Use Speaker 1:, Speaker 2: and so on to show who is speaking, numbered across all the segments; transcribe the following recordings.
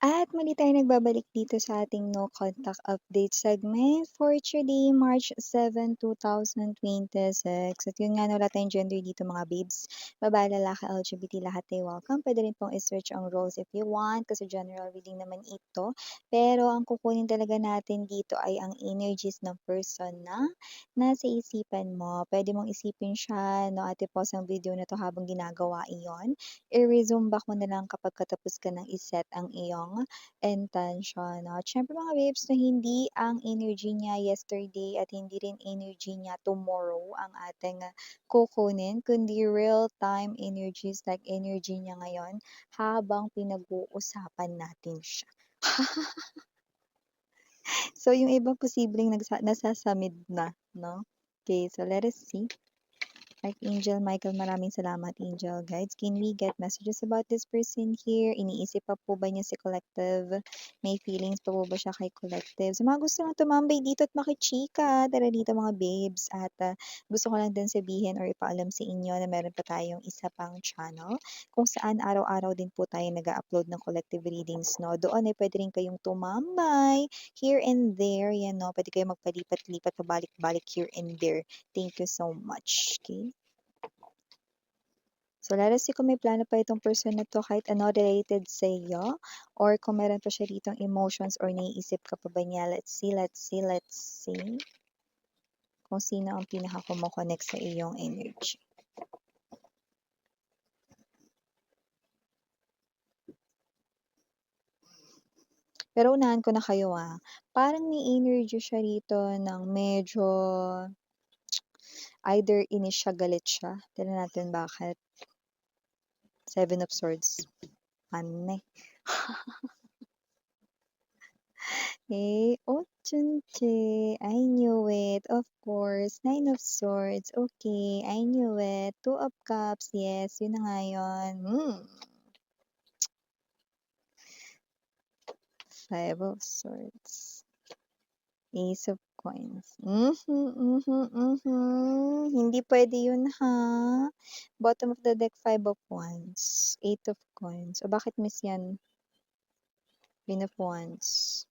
Speaker 1: At muli tayong nagbabalik dito sa ating no contact update segment for today, March 7, 2026. At yun nga, no, wala tayong gender dito mga babes. Babae, lalaki, LGBT, lahat ay welcome. Pwede rin pong i-search ang roles if you want kasi general reading naman ito. Pero ang kukunin talaga natin dito ay ang energies ng person na nasa isipan mo. Pwede mong isipin siya, no, ate pause ang video na to habang ginagawa iyon. I-resume back mo na lang kapag katapos ka ng iset ang iyong intention. At syempre mga babes na hindi ang energy niya yesterday at hindi rin energy niya tomorrow ang ating kukunin, kundi real-time energies like energy niya ngayon habang pinag-uusapan natin siya. So yung iba posibleng nasasamid na, no? Okay, so let us see. Archangel Michael, maraming salamat, Angel Guides. Can we get messages about this person here? Iniisip pa po ba niya si Collective? May feelings pa po ba siya kay Collective? Sa mga gusto lang tumambay dito at makichika, tara dito mga babes. At gusto ko lang din sabihin or ipaalam sa inyo na meron pa tayong isa pang channel kung saan araw-araw din po tayo nag-upload ng collective readings, no? Doon ay pwede rin kayong tumambay here and there, yan, no? Pwede kayo magpalipat-lipat, pabalik-balik here and there. Thank you so much. Okay? So, let us see kung may plano pa itong person na to kahit ano related sa iyo or kung meron pa siya ditong emotions or naiisip ka pa ba niya. Let's see, let's see, let's see kung sino ang pinaka-kumokonect sa iyong energy. Pero unahan ko na kayo parang may energy siya rito ng medyo either inis siya, galit siya. Tignan natin bakit. 7 of Swords. Ane. Oh, chunche. I knew it. Of course. 9 of Swords. Okay, I knew it. 2 of Cups. Yes, yun na nga yun. 5 of Swords. Ace of Coins. Hindi pwede yun, ha? Bottom of the deck, 5 of Wands. 8 of Coins. O bakit miss yan? Queen of Wands.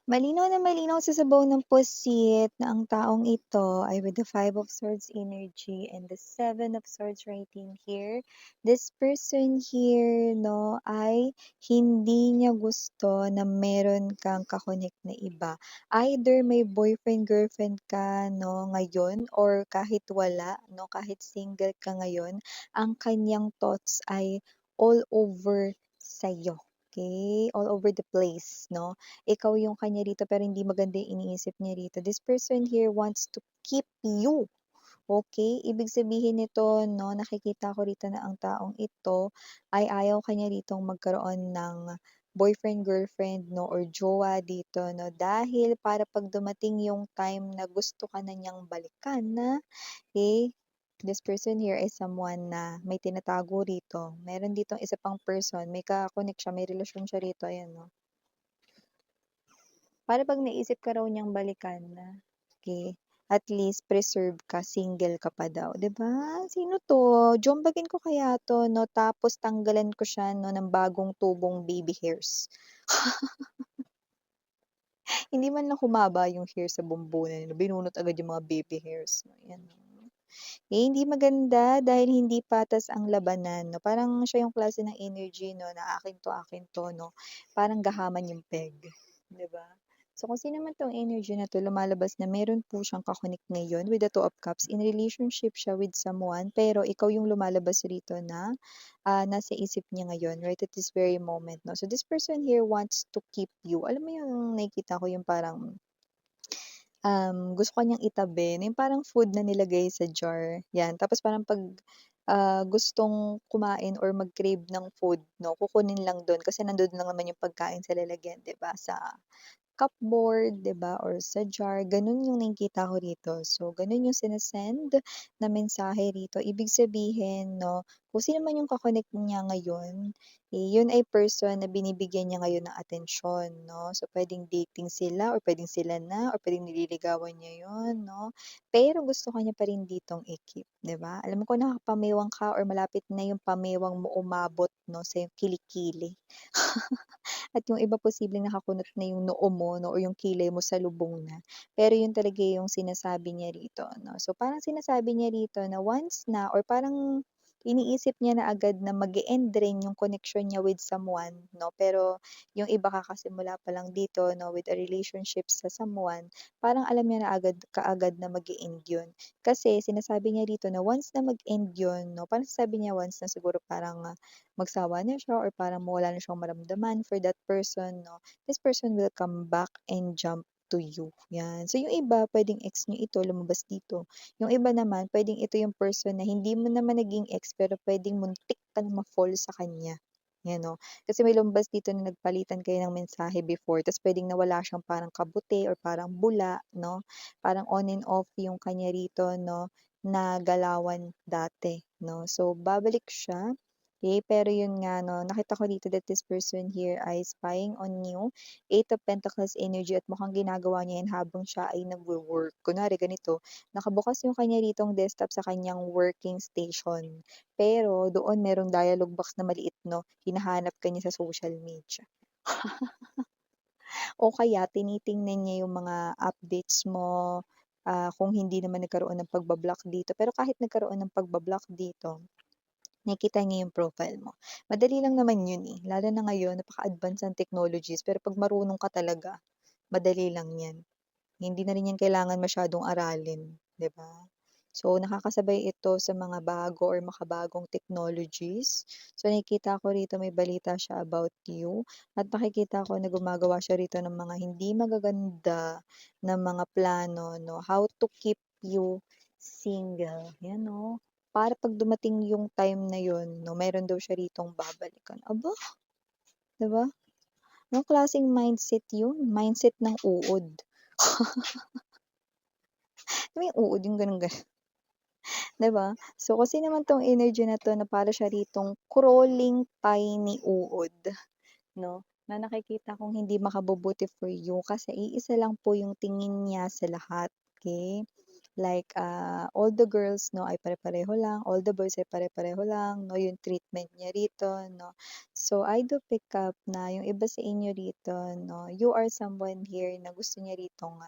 Speaker 1: Malinaw na malinaw sa sabaw ng pusit na ang taong ito ay with the 5 of Swords energy and the 7 of Swords right in here. This person here, no, ay hindi niya gusto na meron kang kakonek na iba. Either may boyfriend, girlfriend ka, no, ngayon or kahit wala, no, kahit single ka ngayon, ang kanyang thoughts ay all over sa'yo. Okay? All over the place, no? Ikaw yung kanya rito pero hindi maganda yung iniisip niya rito. This person here wants to keep you. Okay? Ibig sabihin nito, no, nakikita ko rito na ang taong ito ay ayaw kanya ritong magkaroon ng boyfriend, girlfriend, no, or jowa dito, no, dahil para pag dumating yung time na gusto ka na niyang balikan na, okay, this person here is someone na may tinatago rito. Meron ditong isa pang person, may ka-connect siya, may relasyon siya rito, ayan, no. Para 'pag naisip ka raw niyang balikan na, okay, at least preserve ka, single ka pa daw, 'di ba? Sino 'to? Jombagin ko kaya 'to 'no, tapos tanggalan ko siya 'no ng bagong tubong baby hairs. Hindi man lang humaba yung hair sa bumbunan, binunot agad yung mga baby hairs 'no, 'yan. Hindi maganda dahil hindi patas ang labanan 'no, parang siya yung klase ng energy 'no, na akin 'to 'no, parang gahaman yung peg, 'di ba? So kung sino man 'tong energy na 'to lumalabas na meron po siyang ka-connect ngayon with the 2 of Cups, in relationship siya with someone pero ikaw yung lumalabas rito na, nasa isip niya ngayon right at this very moment 'no. So this person here wants to keep you, alam mo yung nakikita ko yung parang gusto ko niyang itabi na yung parang food na nilagay sa jar, 'yan. Tapos parang 'pag, gustong kumain or mag-crave ng food 'no, kukunin lang dun kasi nandun lang naman yung pagkain sa lalagyan, 'di ba, sa cupboard, 'di ba, or sa jar, gano'n yung nakikita ko rito. So, gano'n yung na mensahe rito. Ibig sabihin 'no, kung sino man yung niya ngayon, eh, yun ay person na binibigyan niya ngayon ng atensyon 'no. So, puwedeng dating sila or puwedeng sila na or puwedeng nililigawan niya yun 'no. Pero gusto ka niya pa rin ditong i-keep, 'di ba? Alam mo kung nakakapamewang ka or malapit na yung pamewang mo umabot 'no, sa yung kilikili. At yung iba posibleng nakakunot na yung noo mo 'no, or yung kilay mo sa lubong na. Pero yun talaga yung sinasabi niya rito 'no. So, parang sinasabi niya rito na once na or parang iniisip niya na agad na mag-e-end rin yung connection niya with someone 'no. Pero yung iba kakasimula pa lang dito 'no, with a relationship sa someone, parang alam niya na kaagad na mag-e-end yun. Kasi sinasabi niya rito na once na mag-end yun 'no, parang sabi niya once na siguro parang, magsawa na siya or parang mawala na siyang maramdaman for that person 'no, this person will come back and jump to you, 'yan. So yung iba puwedeng ex niyo ito lumabas dito, yung iba naman puwedeng ito yung person na hindi mo naman naging ex pero puwedeng muntik ka na ma-fall sa kanya, 'yan 'no. Kasi may lumabas dito na nagpalitan kayo ng mensahe before ta's puwedeng nawala siyang parang kabute or parang bula 'no, parang on and off yung kanya rito 'no, na galawan dati 'no. So babalik siya. Okay, pero yun nga 'no, nakita ko dito that this person here ay spying on you, Eight of Pentacles energy at mukhang ginagawa niya yan habang siya ay nagwo-work. Kunwari ganito, nakabukas yung kanya ritong desktop sa kanyang working station, pero doon merong dialog box na maliit 'no, hinahanap ka niya sa social media. O kaya tinitingnan niya yung mga updates mo, kung hindi naman nagkaroon ng pagba-block dito. Pero kahit nagkaroon ng pagba-block dito, nakikita niya yung profile mo. Madali lang naman yun, eh, lalo na ngayon napaka-advance ng technologies pero 'pag marunong ka talaga, madali lang yan. Hindi na rin yan kailangan masyadong aralin, 'di ba? So, nakakasabay ito sa mga bago or makabagong technologies. So, nakikita ko rito may balita siya about you at nakikita ko na gumagawa siya rito ng mga hindi magaganda na mga plano 'no, how to keep you single, 'yan 'no. Para 'pag dumating yung time na yun 'no, meron daw siya ritong babalikan. Aba, 'di ba? Anong klaseng mindset yun? Mindset ng uod. Alam mo yung uod, yung gano'n. 'Di ba? So, kasi naman 'tong energy na 'to na para siya ritong crawling tiny uod 'no, na nakikita kong hindi makabubuti for you kasi iisa lang po yung tingin niya sa lahat, okay. Like, all the girls 'no ay pare-pareho lang, all the boys ay pare-pareho lang 'no, yung treatment niya rito 'no. So, I do pick up na yung iba sa inyo rito 'no, you are someone here na gusto niya ritong,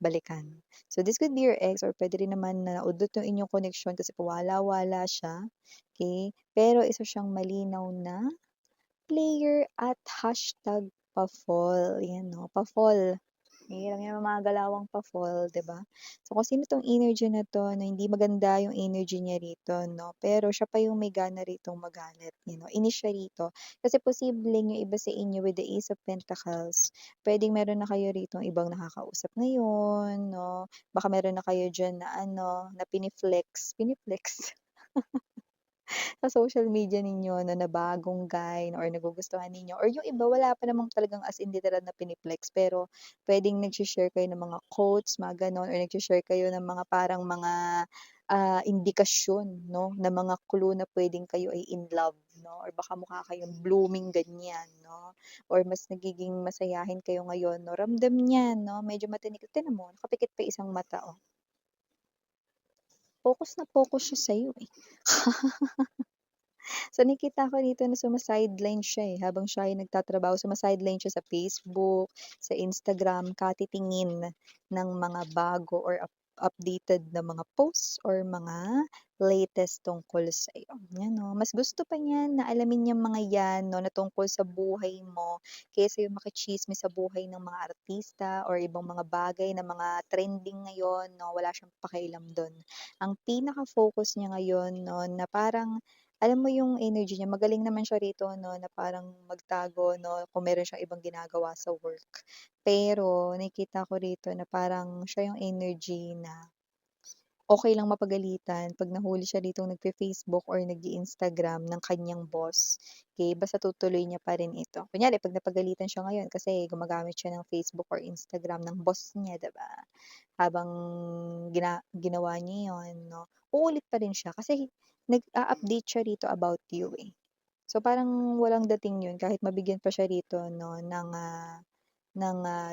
Speaker 1: balikan. So, this could be your ex or puwede rin naman na naudlot yung inyong koneksyon kasi pawala-wala siya, okay. Pero isa siyang malinaw na player at hashtag pa-fall, 'yan 'no, pa-fall. Mahirap yung mga galawang pa-fall, 'di ba? So, kung sino 'tong energy na 'to na hindi maganda yung energy niya rito 'no, pero siya pa yung may gana ritong magalit, inis siya rito. Kasi posibleng yung iba sa inyo with the Ace of Pentacles, puwedeng meron na kayo ritong ibang nakakausap ngayon 'no, baka meron na kayo diyan na ano, na piniflex sa social media ninyo na bagong guy or nagugustuhan ninyo or yung iba wala pa namang talagang as in literal na piniplex pero puwedeng nagse-share kayo ng mga quotes, mga gano'n or nagse-share kayo ng mga parang mga, indikasyon 'no, na mga clue na puwedeng kayo ay in love 'no or baka mukha kayong blooming ganyan 'no or mas nagiging masayahin kayo ngayon 'no, ramdam niyan 'no, medyo matinik tignan mo nakapikit pa isang mata, oh. Focus na focus siya sa'yo, eh. So, nakita ko dito na suma-sideline siya, eh, habang siya ay nagtatrabaho suma-sideline siya sa Facebook, sa Instagram, katitingin ng mga bago or updated na mga posts or mga latest tungkol sa'yo, 'yan 'no. Mas gusto pa niyan na alamin niyang mga 'yan 'no, na tungkol sa buhay mo kaysa yung makitsismis sa buhay ng mga artista or ibang mga bagay na mga trending ngayon 'no, wala siyang pakialam do'n. Ang pinaka-focus niya ngayon 'no, na parang alam mo yung energy niya magaling naman siya rito 'no, na parang magtago 'no, kung meron siyang ibang ginagawa sa work. Pero nakikita ko rito na parang siya yung energy na okey lang mapagalitan 'pag nahuli siya ditong nagfe-Facebook or nag-i-Instagram ng kanyang boss, okey, basta tutuloy niya pa rin ito. Kunyari 'pag napagalitan siya ngayon kasi gumagamit siya ng Facebook or Instagram ng boss niya, 'di ba? Habang ginawa niya yun 'no, uulit pa rin siya kasi nag-a-update siya rito about you, eh. So, parang walang dating yun kahit mabigyan pa siya rito 'no ng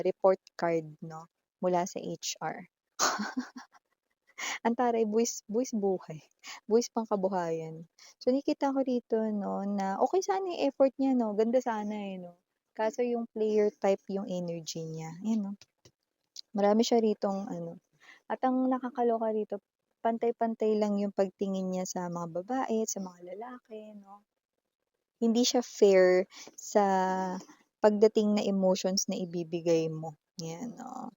Speaker 1: report card 'no, mula sa HR. Ang taray buwis buhay, buwis pangkabuhayan. So, nakikita ko rito 'no na okey sana yung effort niya 'no, ganda sana, eh, 'no. Kaso yung player type yung energy niya, ayan 'no. Marami siya ritong ano at ang nakakaloka rito pantay-pantay lang yung pagtingin niya sa mga babae at sa mga lalaki 'no. Hindi siya fair sa pagdating na emotions na ibibigay mo, 'yan, oh.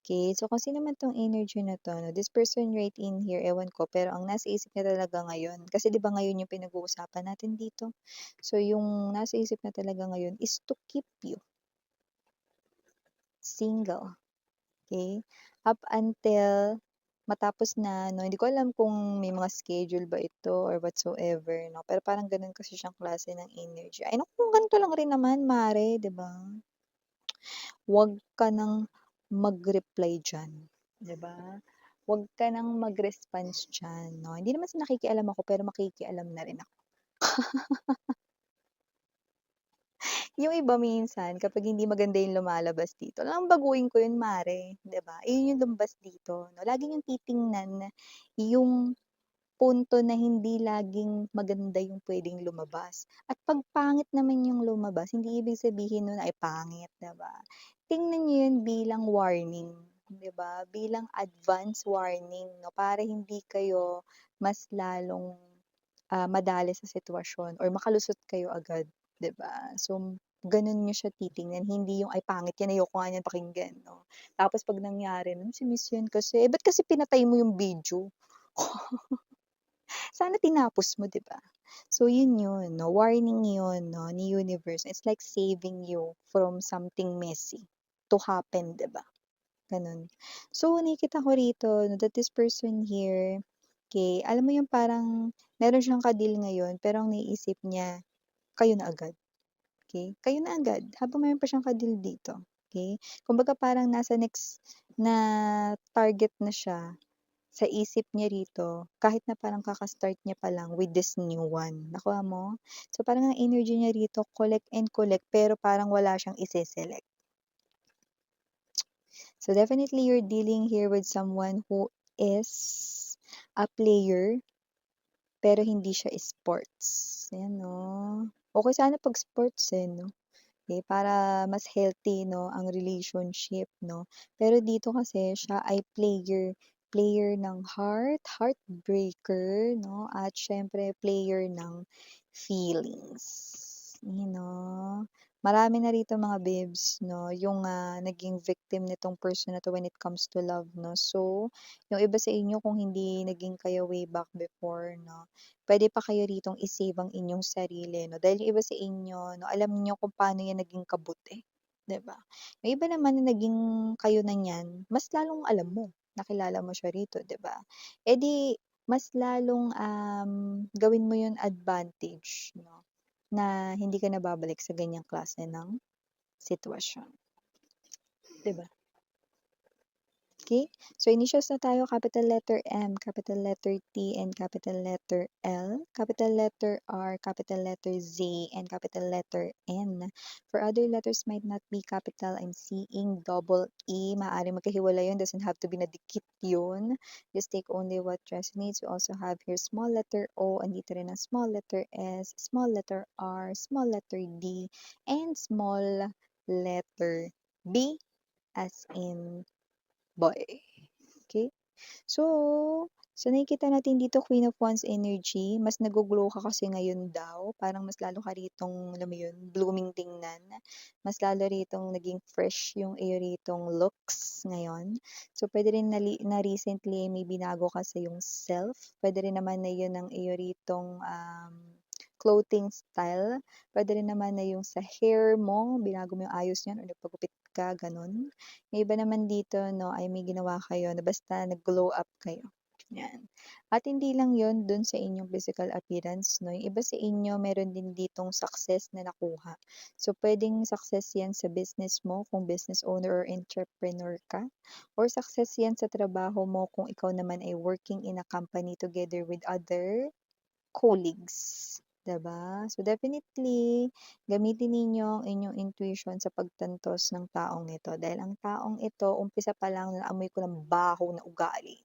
Speaker 1: Okay, so kung sino man 'tong energy na 'to 'no, this person right in here, ewan ko, pero ang nasa isip niya talaga ngayon kasi 'di ba ngayon yung pinag-uusapan natin dito? So yung nasa isip niya talaga ngayon is to keep you single, okay. Up until matapos na 'no, hindi ko alam kung may mga schedule ba ito or whatsoever 'no, pero parang gano'n kasi siyang klase ng energy. Ay naku, kung ganito lang rin naman mare, 'di ba? Huwag ka ng mag-reply diyan, 'di ba? Huwag ka ng mag-response diyan 'no, hindi naman sa nakikialam ako pero makikialam na rin ako. Yung iba minsan kapag hindi maganda yung lumalabas dito, "Alangang baguhin ko yun mare," 'di ba? Iyon yung lumabas dito 'no, lagi niyong titingnan yung punto na hindi laging maganda yung puwedeng lumabas. At 'pag pangit naman yung lumabas, hindi ibig sabihin nun ay pangit, 'di ba? Tingnan niyo yun bilang warning, 'di ba? Bilang advance warning 'no, para hindi kayo mas lalong, madali sa sitwasyon or makalusot kayo agad, 'di ba? So, gano'n niyo siya titingnan, hindi yung, "Ay pangit yan, ayoko nga niyan pakinggan," 'no? Tapos 'pag nangyari nun, "Si miss yan kasi." Eh, ba't kasi pinatay mo yung video? Sana tinapos mo, 'di ba? So yun 'no, warning yun 'no, ni universe. It's like saving you from something messy to happen, 'di ba? Gano'n. So nakikita ko rito 'no, that this person here, okay, alam mo yung parang meron siyang ka-deal ngayon pero ang naiisip niya, kayo na agad, okay. Kayo na agad habang meron pa siyang ka-deal dito, okay. Kumbaga parang nasa next na target na siya sa isip niya rito, kahit na parang kaka-start niya pa lang with this new one, nakuha mo? So, parang ang energy niya rito collect and collect pero parang wala siyang ise-select. So, definitely you're dealing here with someone who is a player pero hindi siya sports, ayan 'no. Okey sana 'pag sports, eh, 'no? Eh, para mas healthy 'no, ang relationship 'no. Pero dito kasi siya ay player, player ng heart, heartbreaker 'no, at siyempre player ng feelings, you know. Marami na rito mga babes 'no, yung, naging victim nitong person na 'to when it comes to love 'no. So, yung iba sa inyo kung hindi naging kayo way back before 'no, puwede pa kayo ritong i-save ang inyong sarili 'no, dahil yung iba sa inyo 'no, alam niyo kung paano yan naging kabuti, 'di ba? Yung iba naman na naging kayo na niyan, mas lalong alam mo, nakilala mo siya rito, 'di ba? Eh, di mas lalong, gawin mo yun advantage 'no, na hindi ka na babalik sa ganyang klase ng sitwasyon, 'di ba? Okay, so initials na tayo, capital letter M, capital letter T, and capital letter L, capital letter R, capital letter Z, and capital letter N. For other letters might not be capital, I'm seeing double E. Maaaring magkahiwalay yun, doesn't have to be nadikit yun. Just take only what resonates. We also have here small letter O, andito rin ang small letter S, small letter R, small letter D, and small letter B as in boy. Okay. So nakikita natin dito Queen of Wands energy, mas naggo-glow ka kasi ngayon daw, parang mas lalo ka ritong, alam mo yun, blooming tingnan. Mas lalo ritong naging fresh yung iyo ritong looks ngayon. So puwede rin na recently may binago ka sa yung self, puwede rin naman na yun ang iyo ritong, clothing style, puwede rin naman na yung sa hair mo, binago mo yung ayos niyan or nagpagupit ka, gano'n. Yung iba naman dito 'no, ay may ginawa kayo na basta nag-glow up kayo. Yan. At hindi lang yon dun sa inyong physical appearance, no? Yung iba sa inyo, meron din ditong success na nakuha. So, pwedeng success yan sa business mo, kung business owner or entrepreneur ka. Or success yan sa trabaho mo, kung ikaw naman ay working in a company together with other colleagues. 'Di ba? So, definitely, gamitin ninyo ang inyong intuition sa pagtantos ng taong ito. Dahil ang taong ito, umpisa pa lang, naamoy ko ng baho na ugali.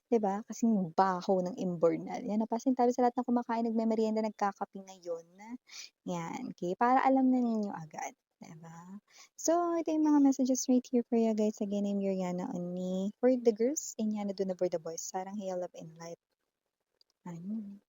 Speaker 1: 'Di ba? Kasing baho ng Imbornal. Yan, napasintabi sa lahat ng kumakain, nagmemeryenda, nagkakape ngayon. Yan, okay? Para alam na ninyo agad. 'Di ba? So, ito yung mga messages right here for you guys. Again, I'm Yuriana Oni. For the girls, Inyana Duna for the boys. Sarang Heal Love and Light. Ayun.